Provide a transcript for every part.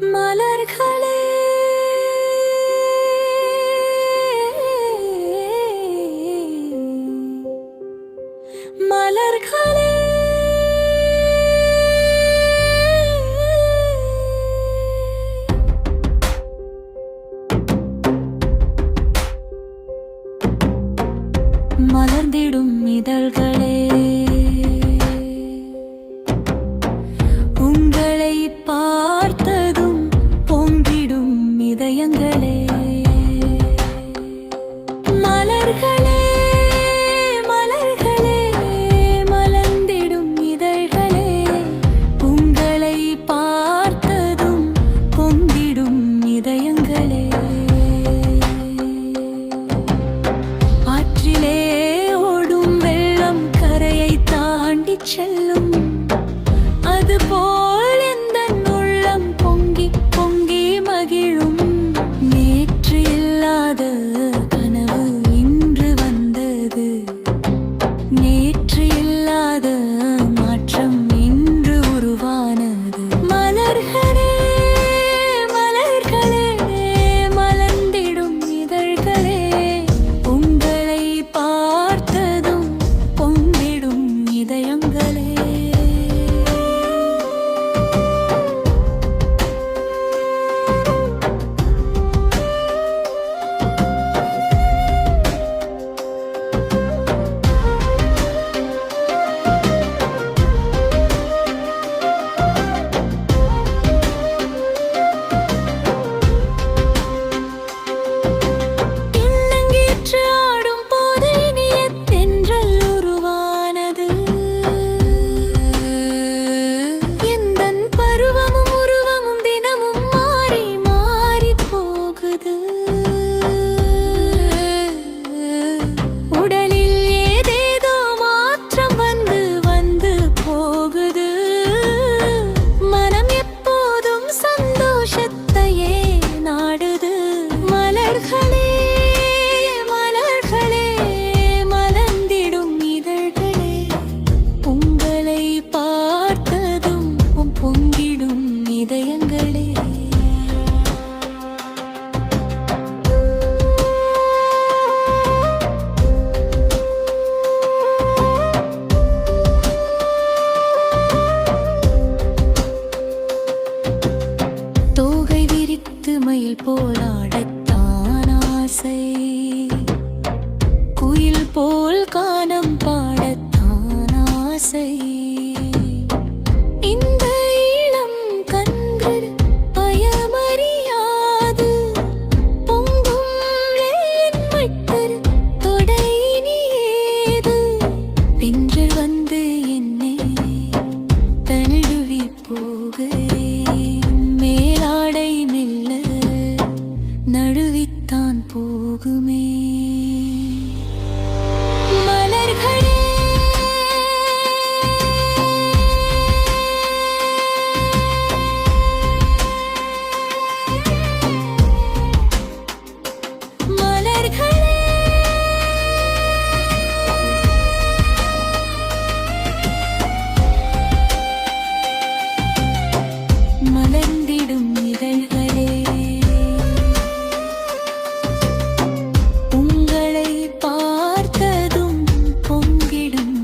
மலர்களே மலர்களே மலர்ந்திடும் இதழ்களே உங்களை பார்த்ததும் பொங்கிடும் இதயங்களே மலர்களே மலர்களே மலர்ந்திடும் இதழ்களே உங்களை பார்த்ததும் பொங்கிடும் இதயங்களே ஆற்றிலே ஓடும் வெள்ளம் கரையை தாண்டி செல்லும் அதுபோல் எந்தன் உள்ளம் பொங்கி பொங்கி மகிழும் நேற்று இல்லாத கனவு இன்று வந்தது நேற்று இல்லாத மாற்றம் இன்று உருவானது மலர்களே மலர்களே மலர்ந்திடும் இதழ்களே உங்களை பார்த்ததும் பொங்கிடும் இதயங்களே மயில் போலாடத்தான் ஆசை குயில் போல் கானம் பாடத்தான் ஆசை இந்த இளம் கண்கள் பயமறியாது பொங்கும் மட்டர் தொடையினியேது பின்று வந்து என்னை தழுவி போகிறேன் மேலாடை மெல்ல நழுவித்தான் போகுமே மலர்களே மலர்களே மலர்ந்திடும் இதழ்களே உங்களை பார்த்ததும் பொங்கிடும்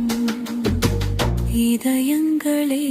இதயங்களே